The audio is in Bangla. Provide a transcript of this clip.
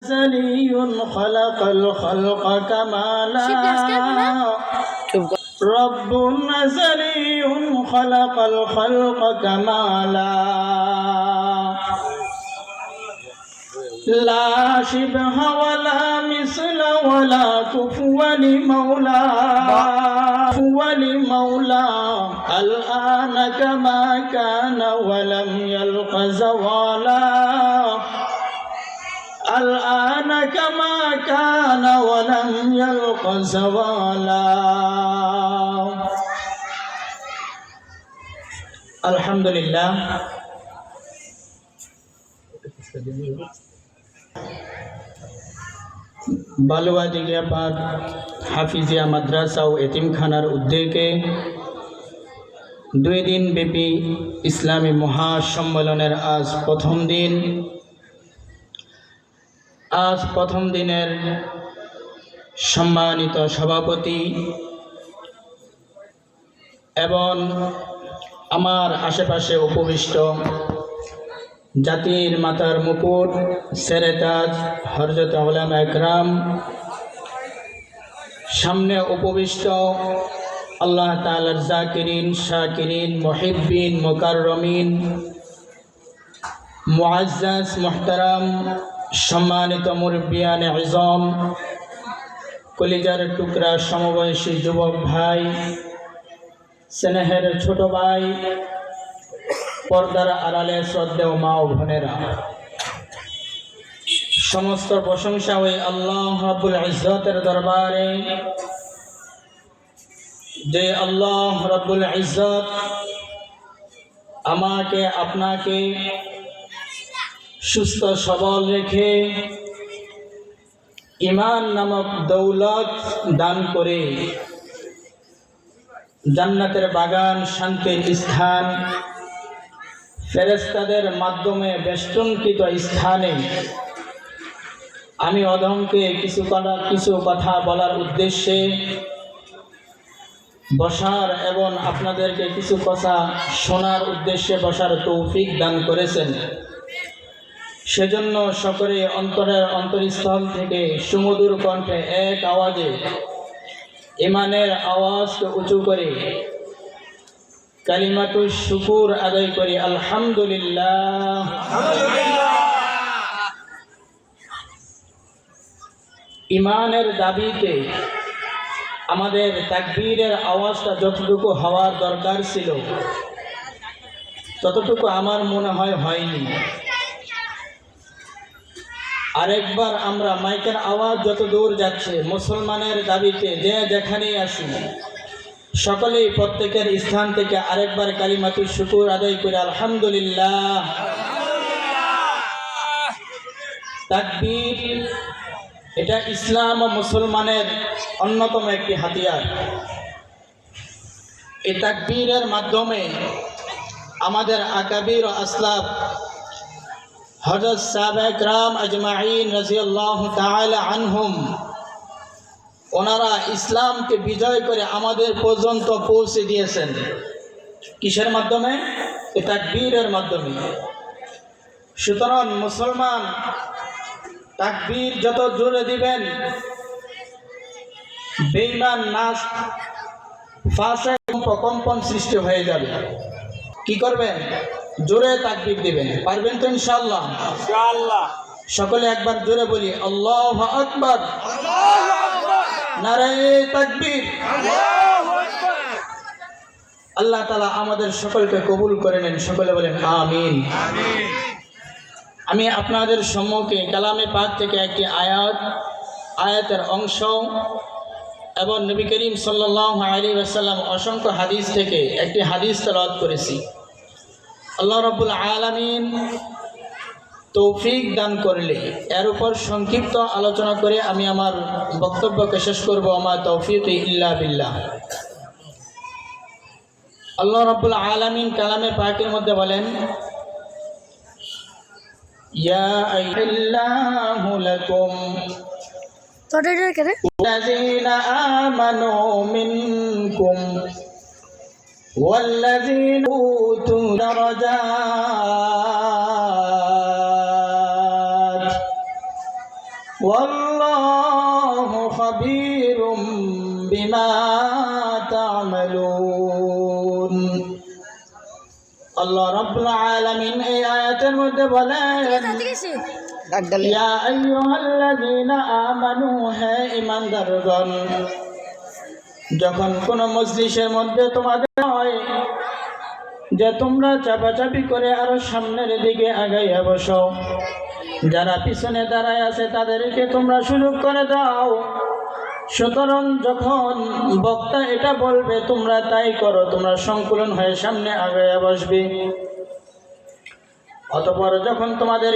أزلي خلق الخلق كمالا رب أزلي خلق الخلق كمالا لا شبه ولا مثل ولا كفوا لمولى الآن كما كان ولم يلق زوالا الآن كما كان ولم يلق زوالا الحمد لله বালুয়া জিজ্ঞাপাত হাফিজিয়া মাদ্রাসা ও এতিমখানার উদ্যোগে 2 দিন ব্যাপী ইসলামী মহাসম্মেলনের আজ প্রথম দিনের সম্মানিত সভাপতি এবং আমার আশেপাশে উপবিষ্ট জাতির মাতার মুকুট সেরেতাজ হযরত উলামা একরাম, সামনে উপবিষ্ট আল্লাহ তাআলার জাকিরিন শাকিরিন মুহিব্বিন মুকাররমিন মুআজ্জাজ মুহতারাম সম্মানিত মুরব্বিয়ানে আযম, কলিজার টুকরা সমবয়সী যুবক ভাই, স্নেহের ছোট ভাই, পর্দার আড়ালে শ্রদ্ধেয় মা ও বোনেরা, সমস্ত প্রশংসা ওই আল্লাহ রাব্বুল ইজ্জতের দরবারে যে আল্লাহ রাব্বুল ইজ্জত আমাকে আপনাকে সুস্থ সবল রেখে ঈমান নামক দৌলত দান করে জান্নাতের বাগান, শান্তির স্থান, ফেরেশতাদের মাধ্যমে বেষ্টনকৃত স্থানে আমি অধমকে কিছু কথা বলার উদ্দেশ্যে বসার এবং আপনাদেরকে কিছু কথা শোনার উদ্দেশ্যে বসার তৌফিক দান করেছেন। সেজন্য সকলে অন্তরের অন্তরস্থল থেকে সুমধুর কণ্ঠে এক আওয়াজে ঈমানের আওয়াজকে উঁচু করে কালিমাতুশ শুকুর আদায় করি, আলহামদুলিল্লাহ। ঈমানের দাবিতে আমাদের তাকবীরের আওয়াজটা যতটুকু হওয়ার দরকার ছিল ততটুকু আমার মনে হয়নি। আরেকবার আমরা মাইকের আওয়াজ যত দূর যাচ্ছে মুসলমানের দাবিতে যে যেখানেই আসি সকলেই প্রত্যেকের স্থান থেকে আরেকবার কালিমাতুশ শুকুর আদায় করে আলহামদুলিল্লাহ। তাকবীর এটা ইসলাম ও মুসলমানের অন্যতম একটি হাতিয়ার। এই তাকবীরের মাধ্যমে আমাদের আকাবির ও আসলাফ হযরত সাহাবা একরাম আজমাইন রাদিয়াল্লাহু তাআলা আনহুম, ওনারা ইসলামকে বিজয় করে আমাদের পর্যন্ত পৌঁছে দিয়েছেন। কিসের মাধ্যমে? এই তাকবীরের মাধ্যমে। সুতরাং মুসলমান তাকবীর যত জোরে দিবেন, বেঈমান নাস ফাসিক কম্পন সৃষ্টি হয়ে যাবে। কি করবেন? জোরে তাকবীর দিবেন। পারবেন তো ইনশাআল্লাহ? ইনশাআল্লাহ। সকলে একবার জোরে বলি আল্লাহু আকবার, আল্লাহু আকবার, নারায়ে তাকবীর, আল্লাহু আকবার। আল্লাহ তাআলা আমাদের সকলকে কবুল করে নেন। সকলে বলেন আমিন। আমিন। আমি আপনাদের সম্মুখে কালামে পাক থেকে একটি আয়াতের অংশ এবং নবী করিম সাল্লাল্লাহু আলাইহি ওয়াসাল্লাম অসংখ্য হাদিস থেকে একটি হাদিস তেলাওয়াত করেছি। আল্লাহ রাব্বুল আলামিন তৌফিক দান করলে এর উপর সংক্ষিপ্ত আলোচনা করে আমি আমার বক্তব্যকে শেষ করব। আমার তৌফিক ইল্লা বিল্লাহ। আল্লাহ রাব্বুল আলামিন কালামে পাকের মধ্যে বলেন, ইয়া আইয়ুহাল্লাহু লাকুম ওয়াল্লাযীনা আমানু মিনকুম ওয়াল্লাযীনা উতু দারাজাত والله خبير بما تعملون আল্লাহ রাব্বুল আলামিন এই আয়াতের মধ্যে বলেন ইয়া আইয়ুহাল্লাযীনা আমানু হে ঈমানদারগণ যখন কোন মজলিসের মধ্যে তোমাদের হয় যে তোমরা চাপাচাপি করে আরো সামনের দিকে আগাইয়া বসো যারা পিছনে দাঁড়ায় আছে তাদেরকে তোমরা সুযোগ করে দাও সুতরাং যখন বক্তা এটা বলবে তোমরা তাই করো তোমরা সংকুলন হয়ে সামনে আগাইয়া বসবে অতঃপর যখন তোমাদের